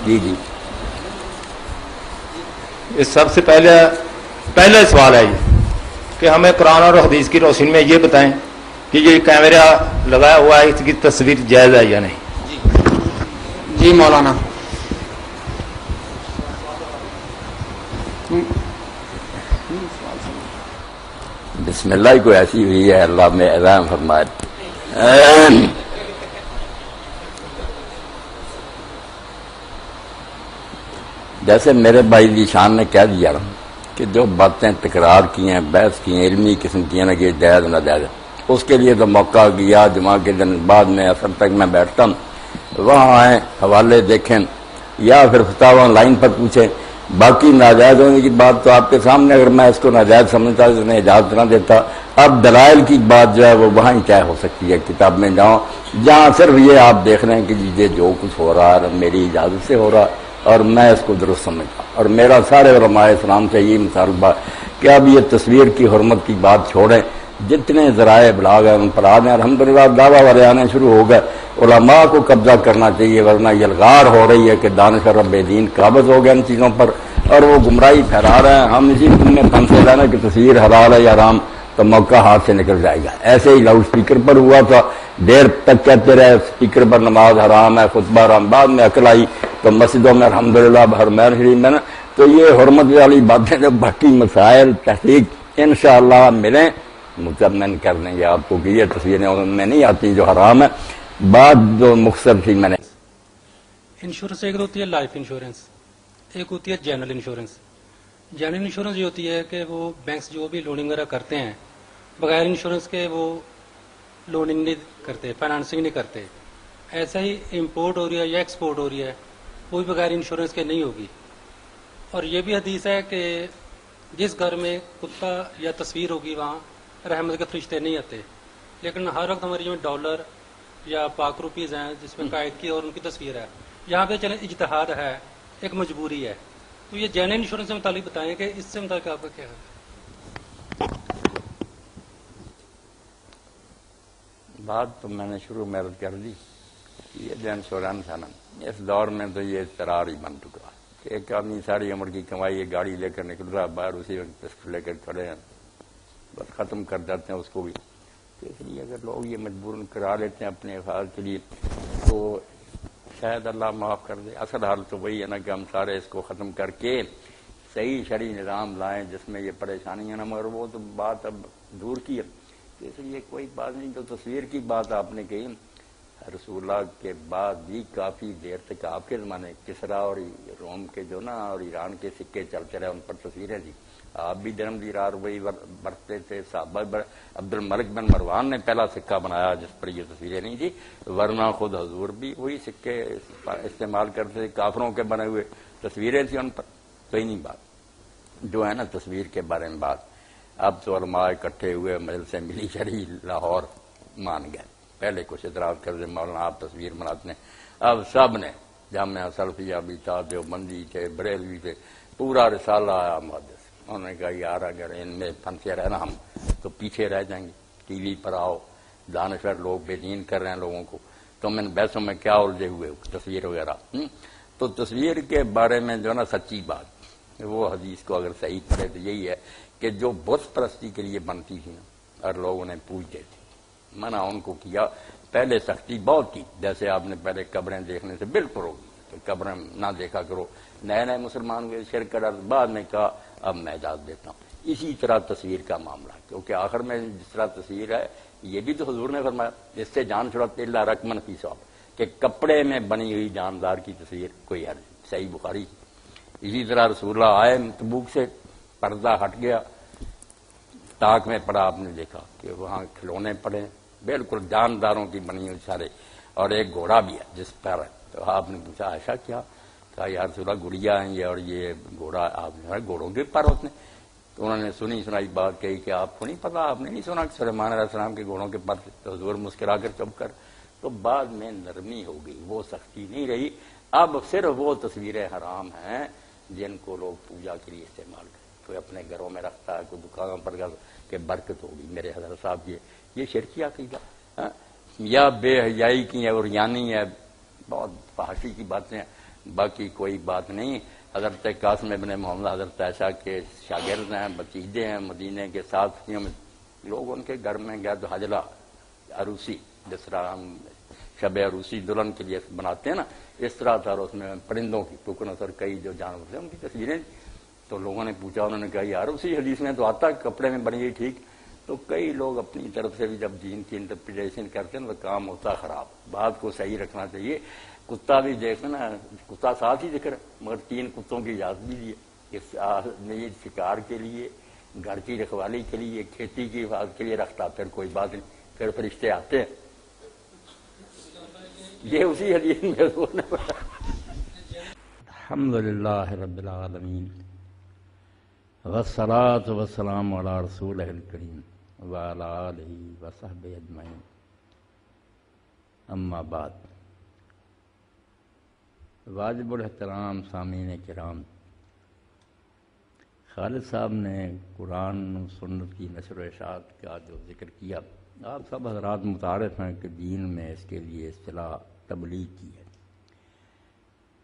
جی جی اس سب سے پہلا سوال ہے یہ کہ ہمیں قرآن اور حدیث کی روشنی میں یہ بتائیں کہ یہ کیمرہ لگایا ہوا ہے اس کی تصویر جائز ہے یا نہیں؟ جی مولانا. بسم اللہ کو ایسی ہوئی ہے، اللہ میں رحم فرمائے. جیسے میرے بھائی دی شان نے کہہ دیا کہ جو باتیں تکرار کی ہیں، بحث کی ہیں، علمی قسم کی ہیں نا کہ جائز نہ جائز، اس کے لیے تو موقع گیا. جمعہ کے دن بعد میں اثر تک میں بیٹھتا ہوں، وہاں آئیں، حوالے دیکھیں یا پھر فتاوی آن لائن پر پوچھیں. باقی ناجائز ہونے کی بات تو آپ کے سامنے، اگر میں اس کو ناجائز سمجھتا تو انہیں اجازت نہ دیتا. اب دلائل کی بات جو ہے وہ وہاں ہی طے ہو سکتی ہے، کتاب میں جاؤ جہاں صرف یہ آپ دیکھ رہے ہیں کہ یہ جو کچھ ہو رہا ہے میری اجازت سے ہو رہا اور میں اس کو درست سمجھتا. اور میرا سارے علماء اسلام سے یہ مطالبہ کہ اب یہ تصویر کی حرمت کی بات چھوڑیں، جتنے ذرائع ابلاغ ہیں ان پر آ جائیں. الحمدللہ دعویٰ والے آنے شروع ہو گئے. علماء کو قبضہ کرنا چاہیے، ورنہ یہ الغار ہو رہی ہے کہ دانش رب دین قابض ہو گئے ان چیزوں پر اور وہ گمراہی پھیلا رہے ہیں. ہم اسی میں پھنسے رہنا کہ تصویر حلال ہے یا حرام تو موقع ہاتھ سے نکل جائے گا. ایسے ہی لاؤڈ اسپیکر پر ہوا تھا، دیر تک کہتے رہے اسپیکر پر نماز حرام ہے، خطبہ حرام. بعد میں عقل آئی تو مسجدوں میں الحمدللہ حرمین شریف میں نا تو یہ حرمت والی باتیں جو باقی مسائل تحقیق انشاءاللہ ملیں مطمئن کر دیں گے آپ کو کہ یہ تصویریں ان میں نہیں آتی جو حرام ہے. بات جو مختصر تھی میں نے انشورنس ایک ہوتی ہے لائف انشورنس، ایک ہوتی ہے جنرل انشورنس. جنرل انشورنس یہ ہوتی ہے کہ وہ بینکس جو بھی لوننگ وغیرہ کرتے ہیں بغیر انشورنس کے وہ لوننگ نہیں کرتے، فائنانسنگ نہیں کرتے. ایسا ہی امپورٹ ہو رہی ہے یا ایکسپورٹ ہو رہی ہے وہ بھی بغیر انشورنس کے نہیں ہوگی. اور یہ بھی حدیث ہے کہ جس گھر میں کتا یا تصویر ہوگی وہاں رحمت کے فرشتے نہیں آتے. لیکن ہر وقت ہماری جو ڈالر یا پاک روپیز ہیں جس میں قائد کی اور ان کی تصویر ہے، یہاں پہ چلے اجتہاد ہے، ایک مجبوری ہے. تو یہ جنرل انشورنس سے متعلق بتائیں کہ اس سے متعلق آپ کا کیا ہے؟ بات تو میں نے شروع میں عرض کر دی. یہ جو انشورنس ہے نا اس دور میں تو یہ اضطرار ہی بن چکا کہ ایک آدمی ساری عمر کی کمائی یہ گاڑی لے کر نکل رہا باہر، اسی وقت پسٹل لے کر کھڑے ہیں، بس ختم کر جاتے ہیں اس کو بھی. تو اس لیے اگر لوگ یہ مجبوراً کرا لیتے ہیں اپنے حفاظت کے لیے تو شاید اللہ معاف کر دے. اصل حال تو وہی ہے نا کہ ہم سارے اس کو ختم کر کے صحیح شرعی نظام لائیں جس میں یہ پریشانی ہے نا، مگر وہ تو بات اب دور کی ہے. تو اس لیے کوئی بات نہیں. جو تصویر کی بات آپ نے کہی رسول اللہ کے بعد بھی کافی دیر تک آپ کے زمانے کسرا اور روم کے جو نا اور ایران کے سکے چلتے رہے ان پر تصویریں تھیں. آپ بھی درم دیرار وہی برتتے تھے. صحابہ عبد الملک بن مروان نے پہلا سکہ بنایا جس پر یہ تصویریں نہیں تھی، ورنہ خود حضور بھی وہی سکے استعمال کرتے تھے. کافروں کے بنے ہوئے تصویریں تھیں ان پر. تو ہی نہیں بات جو ہے نا تصویر کے بارے میں بات. اب تو علماء اکٹھے ہوئے مجلس ملی شرعی لاہور مان گئے. پہلے کچھ اعتراض کر دے مولانا آپ تصویر بناتے ہیں. اب سب نے جامعہ سلفیہ بھی تھا، دیوبندی تھے، بریلوی تھے، پورا رسالہ آیا محدث. انہوں نے کہا یار اگر ان میں پھنسے رہنا ہم تو پیچھے رہ جائیں گے. ٹی وی پر آؤ، دانشور لوگ بے دین کر رہے ہیں لوگوں کو، تم ان بحثوں میں کیا الجھے ہوئے تصویر وغیرہ. تو تصویر کے بارے میں جو ہے نا سچی بات وہ حدیث کو اگر صحیح پڑھے تو یہی ہے کہ جو بت پرستی کے لیے بنتی تھی اور لوگ انہیں پوجتے تھے، منع ان کو کیا. پہلے سختی بہت کی، جیسے آپ نے پہلے قبریں دیکھنے سے بالکل ہوگی کہ قبریں نہ دیکھا کرو. نئے نئے مسلمان ہوئے شرک کر بعد میں کہا اب میں اجازت دیتا ہوں. اسی طرح تصویر کا معاملہ کیونکہ آخر میں جس طرح تصویر ہے یہ بھی تو حضور نے فرمایا اس سے جان چھڑاتے اللہ رقمن فی ثواب کہ کپڑے میں بنی ہوئی جاندار کی تصویر کوئی حرج. صحیح بخاری. اسی طرح رسول اللہ آئے تبوک سے، پردہ ہٹ گیا، تاک میں پڑا، آپ نے دیکھا کہ وہاں کھلونے پڑے بالکل جانداروں کی بنی ہوئی سارے، اور ایک گھوڑا بھی ہے جس پر ہے. تو آپ نے پوچھا ایسا کیا؟ کہا یا رسول اللہ گڑیا ہیں یہ اور یہ گھوڑا. آپ نے گھوڑوں کے پر ہوتے ہیں. تو انہوں نے سنی سنائی بات کہی کہ آپ کو نہیں پتا، آپ نے نہیں سنا کہ سلیمان علیہ السلام کے گھوڑوں کے پر تھے. تو حضور مسکرا کر چپ کر. تو بعد میں نرمی ہو گئی، وہ سختی نہیں رہی. اب صرف وہ تصویریں حرام ہیں جن کو لوگ پوجا کے لیے استعمال کریں. کوئی اپنے گھروں میں رکھتا ہے، کوئی دکانوں پر کہ برکت ہوگی. میرے حضرت صاحب یہ شرکی عقیدہ یا بے حیائی کی ہے اور یعنی ہے، بہت فحاشی کی باتیں ہیں. باقی کوئی بات نہیں. حضرت قاسم ابن محمد حضرت عائشہ کے شاگرد ہیں، بتیجے ہیں، مدینے کے ساتھیوں میں لوگ ان کے گھر میں گئے تو حجلہ عروسی، جس طرح ہم شب عروسی دلہن کے لیے بناتے ہیں نا، اس طرح تھا. اس میں پرندوں کی ٹکڑوں اور کئی جو جانور تھے ان کی تصویریں. تو لوگوں نے پوچھا، انہوں نے کہا یار اسی حدیث میں تو آتا کپڑے میں بنی گئی ٹھیک. تو کئی لوگ اپنی طرف سے بھی جب دین کی انٹرپریٹیشن کرتے ہیں تو کام ہوتا خراب. بات کو صحیح رکھنا چاہیے. کتا بھی دیکھیں نا، کتا ساتھ ہی ذکر، مگر 3 کتوں کی اجازت بھی دی ہے. یہ شکار کے لیے، گھر کی رکھوالی کے لیے، کھیتی کی حفاظت کے لیے رکھتا، پھر کوئی بات نہیں، پھر فرشتے آتے ہیں. یہ اسی حدیث میں الحمدللہ رب العالمین والصلاة والسلام علی رسولہ الکریم وعلی آلہ وصحبہ اجمعین. اما بعد، واجب الاحترام سامعین کرام، خالد صاحب نے قرآن و سنت کی نشر و اشاعت کا جو ذکر کیا، آپ سب حضرات متعارف ہیں کہ دین میں اس کے لیے اصطلاح تبلیغ کی ہے.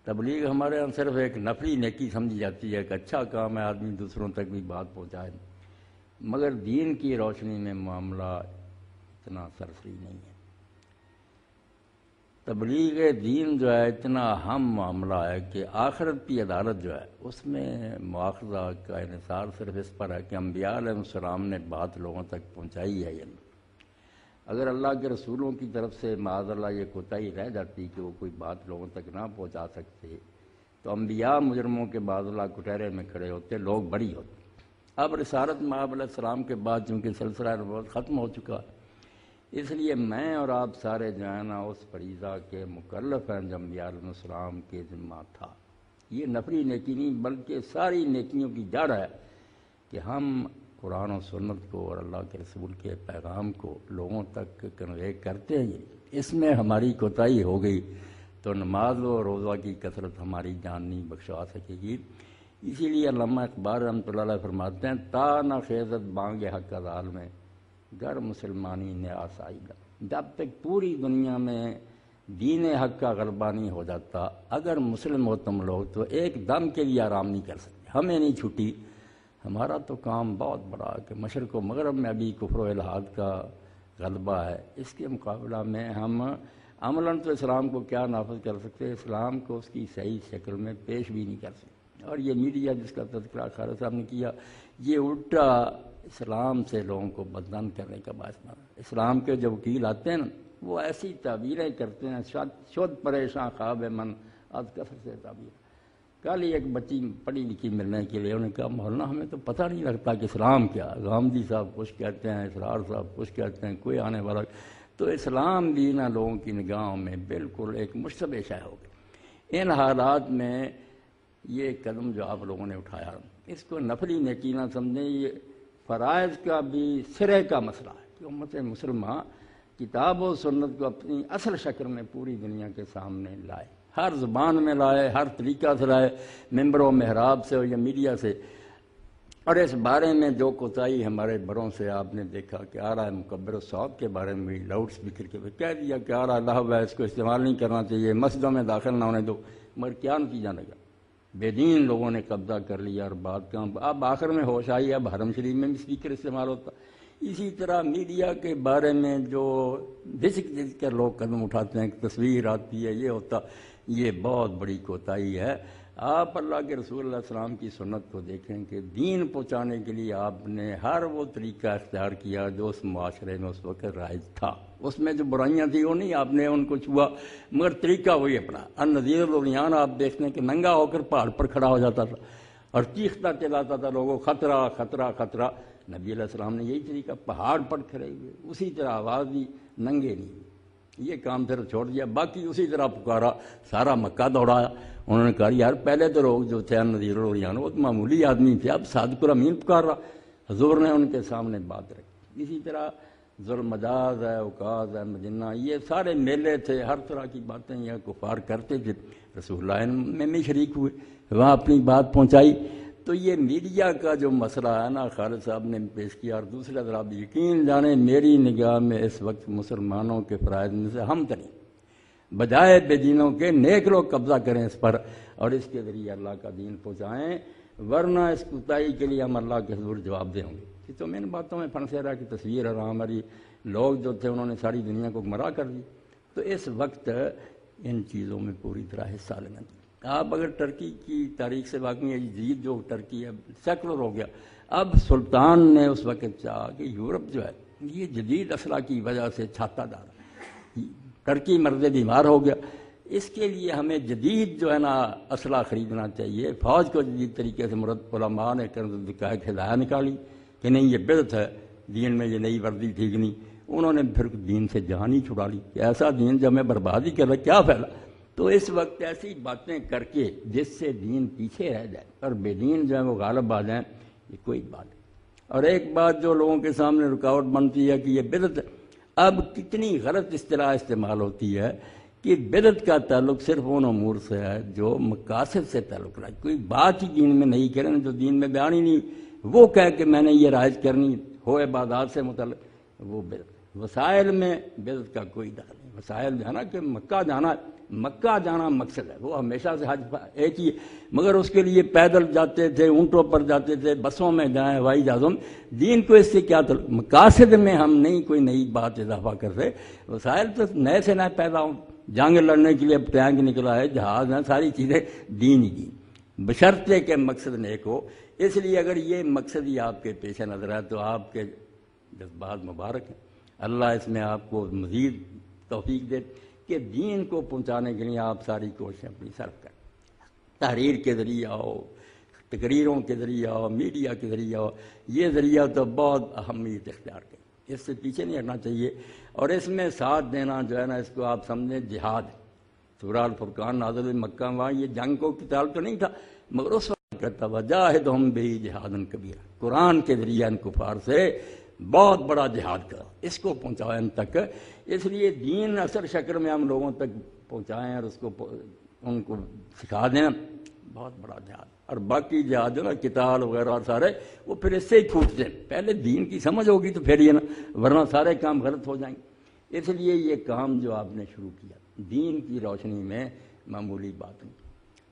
تبلیغ ہمارے یہاں صرف ایک نفلی نیکی سمجھی جاتی ہے کہ اچھا کام ہے، آدمی دوسروں تک بھی بات پہنچائے، مگر دین کی روشنی میں معاملہ اتنا سرسری نہیں ہے. تبلیغ دین جو ہے اتنا اہم معاملہ ہے کہ آخرت کی عدالت جو ہے اس میں مواخذہ کا انحصار صرف اس پر ہے کہ انبیاء علیہ السلام نے بات لوگوں تک پہنچائی ہے یا نہیں. اگر اللہ کے رسولوں کی طرف سے معاذ اللہ یہ کوتاہی رہ جاتی کہ وہ کوئی بات لوگوں تک نہ پہنچا سکتے تو انبیاء مجرموں کے معاذ اللہ کٹہرے میں کھڑے ہوتے، لوگ بری ہوتے. اب رسالت مآب علیہ السلام کے بعد چونکہ سلسلہ نبوت ختم ہو چکا، اس لیے میں اور آپ سارے جو ہیں نا اس فریضہ کے مکلف ہیں جو انبیاء علیہ السلام کے ذمہ تھا. یہ نفلی نیکی نہیں بلکہ ساری نیکیوں کی جڑ ہے کہ ہم قرآن و سنت کو اور اللہ کے رسول کے پیغام کو لوگوں تک کنوے کرتے ہیں. اس میں ہماری کوتاہی ہو گئی تو نماز و روزہ کی کثرت ہماری جان نہیں بخشوا سکے گی. اسی لیے علامہ اقبال رحمۃ اللہ علیہ فرماتے ہیں، تا نہ خیزت بانگ حق ازال میں گر مسلمانی نے آسائیدہ. جب تک پوری دنیا میں دین حق کا غلبہ نہیں ہو جاتا، اگر مسلم ہو تم لوگ تو ایک دم کے لیے آرام نہیں کر سکتے. ہمیں نہیں چھٹی. ہمارا تو کام بہت بڑا ہے کہ مشرق و مغرب میں ابھی کفر و الحاد کا غلبہ ہے. اس کے مقابلہ میں ہم عملاً تو اسلام کو کیا نافذ کر سکتے، اسلام کو اس کی صحیح شکل میں پیش بھی نہیں کر سکتے. اور یہ میڈیا جس کا تذکرہ خالد صاحب نے کیا، یہ الٹا اسلام سے لوگوں کو بدنام کرنے کا باعث بنا. اسلام کے جو وکیل آتے ہیں نا، وہ ایسی تعبیریں کرتے ہیں، شد پریشاں خواب من آج کثر سے تعبیر. کل ہی ایک بچی پڑھی لکھی ملنے کے لیے انہوں نے کہا مولانا ہمیں تو پتہ نہیں لگتا کہ اسلام کیا. غامدی صاحب کچھ کہتے ہیں، اسرار صاحب کچھ کہتے ہیں، کوئی آنے والا. تو اسلام بھی نہ لوگوں کی نگاہوں میں بالکل ایک مشتبہ شے ہو گئی. ان حالات میں یہ قدم جو آپ لوگوں نے اٹھایا، اس کو نفلی نیکی نہ سمجھیں، یہ فرائض کا بھی سرے کا مسئلہ ہے کہ امت مسلمہ کتاب و سنت کو اپنی اصل شکل میں پوری دنیا کے سامنے لائے، ہر زبان میں لائے، ہر طریقہ سے لائے، ممبر و محراب سے ہو یا میڈیا سے. اور اس بارے میں جو کوتاہی ہمارے بڑوں سے آپ نے دیکھا کہ آ رہا ہے مکبر الصوت کے بارے میں بھی لاؤڈ اسپیکر کے کہہ دیا کہ آ رہا اللہ ہے، اس کو استعمال نہیں کرنا چاہیے، مسجدوں میں داخل نہ ہونے دو. مگر کیا نتیجہ لگا؟ بے دین لوگوں نے قبضہ کر لیا اور بات کا اب آخر میں ہوش آئی، اب حرم شریف میں بھی اسپیکر استعمال ہوتا. اسی طرح میڈیا کے بارے میں جو دھچک کر لوگ قدم اٹھاتے ہیں، تصویر آتی ہے، یہ ہوتا، یہ بہت بڑی کوتاہی ہے. آپ اللہ کے رسول اللہ علیہ السلام کی سنت کو دیکھیں کہ دین پہنچانے کے لیے آپ نے ہر وہ طریقہ اختیار کیا جو اس معاشرے میں اس وقت رائج تھا. اس میں جو برائیاں تھیں وہ نہیں آپ نے ان کو چھوا، مگر طریقہ وہی اپنا. النذیر الاعیان آپ دیکھتے ہیں کہ ننگا ہو کر پہاڑ پر کھڑا ہو جاتا تھا اور چیختا چلاتا تھا لوگوں خطرہ خطرہ خطرہ. نبی علیہ السلام نے یہی طریقہ، پہاڑ پر کھڑے ہوئے، اسی طرح آواز دی، ننگے نہیں. یہ کام پھر چھوڑ دیا، باقی اسی طرح پکارا، سارا مکہ دوڑایا. انہوں نے کہا یار پہلے تو لوگ جو تھے النذیر الاعیان وہ تو معمولی آدمی تھے، اب صادق الامین پکار رہا. حضور نے ان کے سامنے بات رکھی. اسی طرح ذوالمجاز ہے، اوقاز ہے، مجنہ، یہ سارے میلے تھے، ہر طرح کی باتیں یہ کفار کرتے تھے. رسول اللہ میں بھی شریک ہوئے، وہاں اپنی بات پہنچائی. تو یہ میڈیا کا جو مسئلہ ہے نا خالد صاحب نے پیش کیا. اور دوسرا ذرا یقین جانیں میری نگاہ میں اس وقت مسلمانوں کے فرائض میں سے ہم ترین بجائے بے دینوں کے نیک لوگ قبضہ کریں اس پر اور اس کے ذریعے اللہ کا دین پہنچائیں، ورنہ اس کوتاہی کے لیے ہم اللہ کے حضور جواب دیں گے۔ کہ تو ان باتوں میں پھنسے کی تصویر ہے ہماری، لوگ جو تھے انہوں نے ساری دنیا کو گمراہ کر دی۔ تو اس وقت ان چیزوں میں پوری طرح حصہ لینا چاہیے۔ آپ اگر ترکی کی تاریخ سے واقعی ہے، جدید جو ترکی ہے سیکولر ہو گیا، اب سلطان نے اس وقت چاہا کہ یورپ جو ہے یہ جدید اسلحہ کی وجہ سے چھاتا ڈالا، ترکی مرد بیمار ہو گیا، اس کے لیے ہمیں جدید جو ہے نا اسلحہ خریدنا چاہیے۔ فوج کو جدید طریقے سے مرد علماء نے ہدایت نکالی کہ نہیں یہ بدعت ہے، دین میں یہ نئی وردی ٹھیک نہیں، انہوں نے پھر دین سے جان ہی چھڑا لی کہ ایسا دین جو ہمیں برباد ہی کر رہا کیا پھیلا۔ تو اس وقت ایسی باتیں کر کے جس سے دین پیچھے رہ جائے اور بے دین جو ہے وہ غالب آ جائیں، یہ کوئی بات نہیں۔ اور ایک بات جو لوگوں کے سامنے رکاوٹ بنتی ہے کہ یہ بدعت ہے، اب کتنی غلط اصطلاح استعمال ہوتی ہے کہ بدعت کا تعلق صرف ان امور سے ہے جو مقاصد سے تعلق رہا ہے۔ کوئی بات ہی دین میں نہیں کریں جو دین میں بیان ہی نہیں، وہ کہہ کہ میں نے یہ رائج کرنی ہو عبادات سے متعلق، وہ بدعت۔ وسائل میں بدعت کا کوئی دخل نہیں۔ وسائل جو ہے نا کہ مکہ جانا مقصد ہے، وہ ہمیشہ سے حج ایک ہی، مگر اس کے لیے پیدل جاتے تھے، اونٹوں پر جاتے تھے، بسوں میں جائیں، ہوائی جہازوں میں، دین کو اس سے کیا تعلق؟ مقاصد میں ہم نہیں کوئی نئی بات اضافہ کر رہے، وسائل تو نئے سے نئے پیدا ہوں۔ جنگ لڑنے کے لیے اب ٹینک نکلا ہے، جہاز ہیں، ساری چیزیں دین ہی دین، بشرطے کہ مقصد نیک ہو۔ اس لیے اگر یہ مقصد ہی آپ کے پیش نظر ہے تو آپ کے جذبات مبارک ہیں، اللہ اس میں آپ کو مزید توفیق دے کہ دین کو پہنچانے کے لیے آپ ساری کوششیں اپنی صرف کریں، تحریر کے ذریعہ ہو، تقریروں کے ذریعہ ہو، میڈیا کے ذریعہ ہو، یہ ذریعہ تو بہت اہمیت اختیار کریں، اس سے پیچھے نہیں ہٹنا چاہیے۔ اور اس میں ساتھ دینا جو ہے نا، اس کو آپ سمجھیں جہاد۔ سورہ الفرقان نازل ہوئی مکہ، وہاں یہ جنگ کو قتال تو نہیں تھا، مگر اس وقت کرتا وجاہدہم بہ جہادا کبیرا، قرآن کے ذریعہ ان کفار سے بہت بڑا جہاد کرا، اس کو پہنچاؤ ان تک۔ اس لیے دین اثر شکل میں ہم لوگوں تک پہنچائیں اور اس کو ان کو سکھا دیں، بہت بڑا جہاد۔ اور باقی جہاد جو نا قتال وغیرہ اور سارے وہ پھر اس سے ہی پھوٹتے ہیں، پہلے دین کی سمجھ ہوگی تو پھر یہ نا، ورنہ سارے کام غلط ہو جائیں گے۔ اس لیے یہ کام جو آپ نے شروع کیا دین کی روشنی میں معمولی بات نہیں۔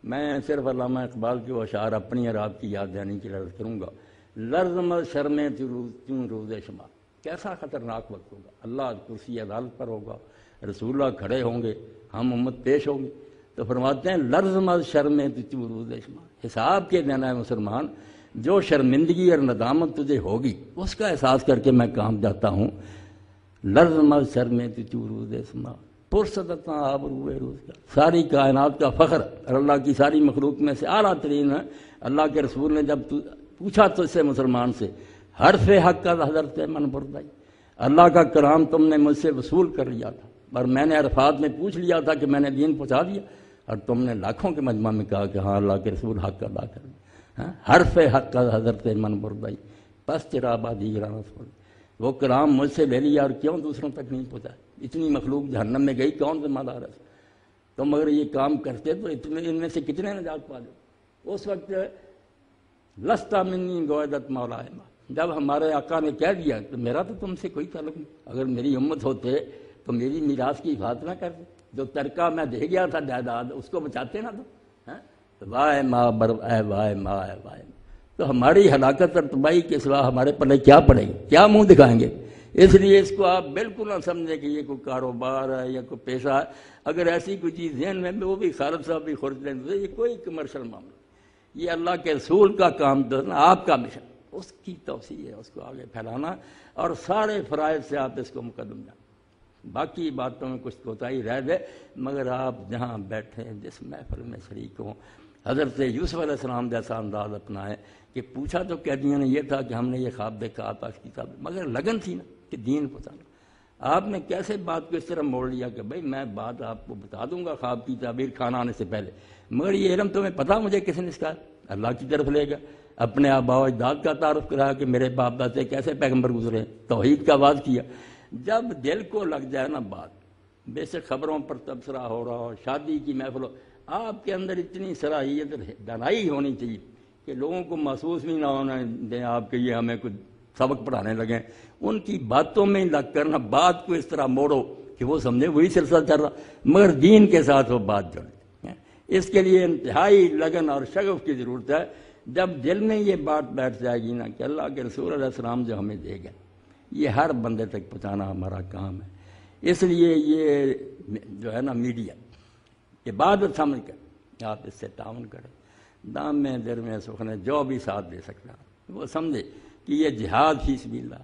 میں صرف علامہ اقبال کے اشعار اپنی اور آپ کی یاد دہانی کی عرض کروں گا۔ لرزمت شرمیں تیوں روز شمار، کیسا خطرناک وقت ہوگا، اللہ کرسی عدالت پر ہوگا، رسول اللہ کھڑے ہوں گے، ہم امت پیش ہوں گے، تو فرماتے ہیں لرزمت شرمیں تیوں روز شمار، حساب کے دینا ہے مسلمان، جو شرمندگی اور ندامت تجھے ہوگی اس کا احساس کر کے میں کام جاتا ہوں۔ لرزمت شرمیں تیوں روز شمار، پرصدتاں آبروئے روز کا، ساری کائنات کا فخر اور اللہ کی ساری مخلوق میں سے اعلیٰ ترین ہے۔ اللہ کے رسول نے جب پوچھا تو اس سے مسلمان سے، حرف حق کا حضرت من بردائی، اللہ کا کلام تم نے مجھ سے وصول کر لیا تھا اور میں نے عرفات میں پوچھ لیا تھا کہ میں نے دین پہنچا دیا، اور تم نے لاکھوں کے مجمع میں کہا کہ ہاں اللہ کے رسول حق ادا کر دیا۔ حرف حق کا حضرت من بردائی، بس تیرا آبادی گرانا سوڑ، وہ کلام مجھ سے لے لیا اور کیوں دوسروں تک نہیں پہنچا؟ اتنی مخلوق جہنم میں گئی، کون ذمہ دار ہے؟ تم اگر یہ کام کرتے تو ان میں سے کتنے نجات پا جاتے؟ اس وقت لستا منی گویدت مولا ما، جب ہمارے آقا نے کہہ دیا تو میرا تو تم سے کوئی تعلق نہیں، اگر میری امت ہوتے تو میری میراث کی حفاظت نہ کرتے، جو ترکہ میں دے گیا تھا جائیداد اس کو بچاتے نہ تو وائے ماں بر اے وائے ماں اے وائے، تو ہماری ہلاکت اور تباہی کے سوا ہمارے پلے کیا پڑے گی، کیا منہ دکھائیں گے؟ اس لیے اس کو آپ بالکل نہ سمجھیں کہ یہ کوئی کاروبار ہے یا کوئی پیشہ ہے، اگر ایسی کوئی چیز ذہن میں وہ بھی خالد صاحب بھی خرچ لیں تو یہ کوئی کمرشل معاملہ، یہ اللہ کے رسول کا کام تو آپ کا مشن، اس کی توسیع ہے، اس کو آگے پھیلانا، اور سارے فرائض سے آپ اس کو مقدم جائیں۔ باقی باتوں میں کچھ کوتاہی رہ دے، مگر آپ جہاں بیٹھے جس محفل میں شریک ہوں، حضرت یوسف علیہ السلام جیسا انداز اپنائے کہ پوچھا تو قیدیوں نے یہ تھا کہ ہم نے یہ خواب دیکھا، آپ اس کی کتاب، مگر لگن تھی نا کہ دین پہنچانا۔ آپ نے کیسے بات کو اس طرح موڑ لیا کہ بھائی میں بات آپ کو بتا دوں گا خواب کی تعبیر کھانا آنے سے پہلے، مگر یہ علم تمہیں پتا مجھے کس نے سکھایا؟ اللہ کی طرف لے گا، اپنے آباء و اجداد کا تعارف کرایا کہ میرے باپ دادے کیسے پیغمبر گزرے، توحید کا آواز کیا۔ جب دل کو لگ جائے نا بات، بے شک خبروں پر تبصرہ ہو رہا ہو، شادی کی محفل ہو، آپ کے اندر اتنی صلاحیت دانائی ہونی چاہیے کہ لوگوں کو محسوس بھی نہ ہونے دیں آپ کہ یہ ہمیں کچھ سبق پڑھانے لگیں، ان کی باتوں میں لگ کر نہ بات کو اس طرح موڑو کہ وہ سمجھے وہی سلسلہ چل رہا، مگر دین کے ساتھ وہ بات جڑ گئی۔ اس کے لیے انتہائی لگن اور شغف کی ضرورت ہے۔ جب دل میں یہ بات بیٹھ جائے گی نا کہ اللہ کے رسول علیہ السلام جو ہمیں دے گئے یہ ہر بندے تک پہنچانا ہمارا کام ہے۔ اس لیے یہ جو ہے نا میڈیا عبادت سمجھ کر آپ اس سے تعاون کریں، دام میں در میں سخن جو بھی ساتھ دے سکتا وہ سمجھے کہ یہ جہاد فی سبیل اللہ۔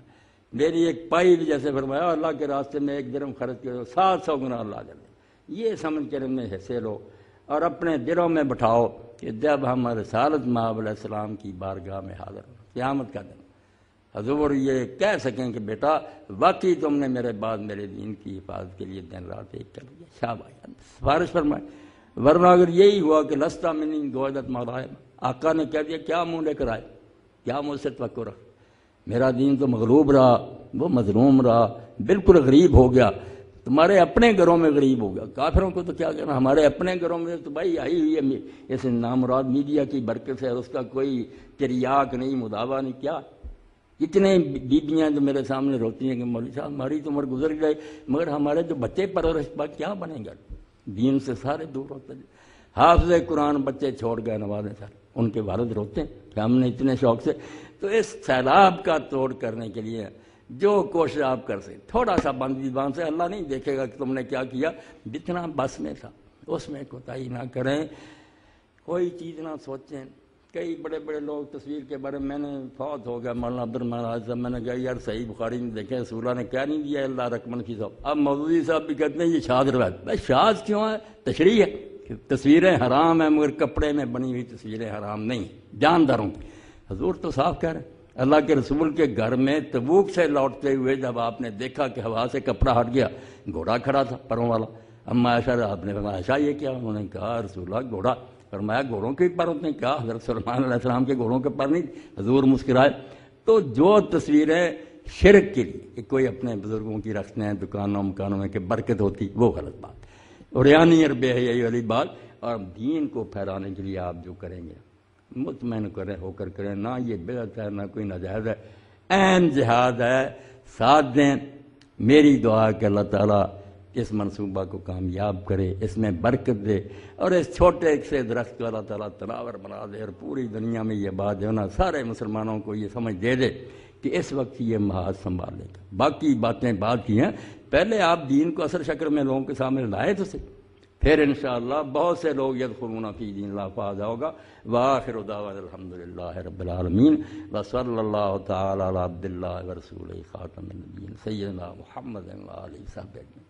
میری ایک پائی بھی جیسے فرمایا اللہ کے راستے میں 1 درہم خرچ کرو 700 گنا اللہ جلے، یہ سمجھ کر ان میں حصے لو اور اپنے دلوں میں بٹھاؤ کہ جب ہم رسالت مآب علیہ السلام کی بارگاہ میں حاضر ہوں قیامت کا دن حضور یہ کہہ سکیں کہ بیٹا واقعی تم نے میرے بعد میرے دین کی حفاظت کے لیے دن رات ایک کر لیا، شاباش سفارش فرمائے۔ ورنہ اگر یہی ہوا کہ لستا منی گویدت مغائب، آقا نے کہہ دیا کیا منہ لے کر آئے، کیا مجھ سے توقع رکھ، میرا دین تو مغلوب رہا، وہ مظلوم رہا، بالکل غریب ہو گیا، تمہارے اپنے گھروں میں غریب ہو گیا۔ کافروں کو تو کیا کہنا، ہمارے اپنے گھروں میں تو بھائی آئی ہوئی ہے اس نامراد میڈیا کی برکت سے، اس کا کوئی تریاق نہیں، مداوع نہیں، کیا اتنے بیبیاں جو میرے سامنے روتی ہیں کہ مولوی صاحب ہماری تو عمر گزر گئی مگر ہمارے جو بچے پرورش پا کیا بنے گا، دین سے سارے دور ہوتے ہیں۔ حافظ قرآن بچے چھوڑ گئے نوازیں سر، ان کے والد روتے ہیں کہ ہم نے اتنے شوق سے۔ تو اس سیلاب کا توڑ کرنے کے لیے جو کوشش آپ کر سکیں، تھوڑا سا بندیبان سے، اللہ نہیں دیکھے گا کہ تم نے کیا کیا، جتنا بس میں تھا اس میں کوتاہی نہ کریں، کوئی چیز نہ سوچیں۔ کئی بڑے بڑے لوگ تصویر کے بارے میں نے فوت ہو گیا مولانا عبدالرحمٰن آج صاحب، میں نے کہا یار صحیح بخاری میں دیکھیں رسول اللہ نے کیا نہیں دیا اللہ رقمن کی صاحب۔ اب مودودی صاحب بھی کہتے ہیں یہ شاذ روایت، بھائی شاذ کیوں ہے، تشریح ہے کہ تصویریں حرام ہیں مگر کپڑے میں بنی ہوئی تصویریں حرام نہیں، جانداروں کی۔ حضور تو صاف کہہ رہے ہیں، اللہ کے رسول کے گھر میں تبوک سے لوٹتے ہوئے جب آپ نے دیکھا کہ ہوا سے کپڑا ہٹ گیا، گھوڑا کھڑا تھا پروں والا، اما عائشہ آپ نے فرمایا عائشہ یہ کیا، انہوں نے کہا رسول اللہ گھوڑا، فرمایا گھوڑوں کے پر ہوتے ہیں، کہا حضرت سلیمان علیہ السلام کے گھوڑوں کے پر نہیں، حضور مسکرائے۔ تو جو تصویریں شرک کے لیے کہ کوئی اپنے بزرگوں کی رکھتے ہیں دکانوں مکانوں میں کہ برکت ہوتی، وہ غلط بات، اور یعنی بے حیائی والی بات۔ اور دین کو پھیلانے کے لیے آپ جو کریں گے مطمئن کریں ہو کر کریں، نہ یہ بدعت ہے نہ کوئی ناجائز ہے، عین جہاد ہے، ساتھ دیں۔ میری دعا کہ اللہ تعالیٰ اس منصوبہ کو کامیاب کرے، اس میں برکت دے، اور اس چھوٹے سے درخت کو اللہ تعالیٰ تناور بنا دے، اور پوری دنیا میں یہ بات جو ہے نا سارے مسلمانوں کو یہ سمجھ دے دے کہ اس وقت یہ محاذ سنبھال لے گا۔ باقی باتیں بعد کی ہیں، پہلے آپ دین کو اثر شکل میں لوگوں کے سامنے لائے تو سے، پھر انشاءاللہ بہت سے لوگ یدخلون فی دین اللہ افواجا ہوگا۔ وآخر دعوانا الحمدللہ رب العالمین، وصلی اللہ تعالی علی عبد اللہ ورسولہ خاتم النبیین سیدنا محمد وآلہ وصحبہ اجمعین۔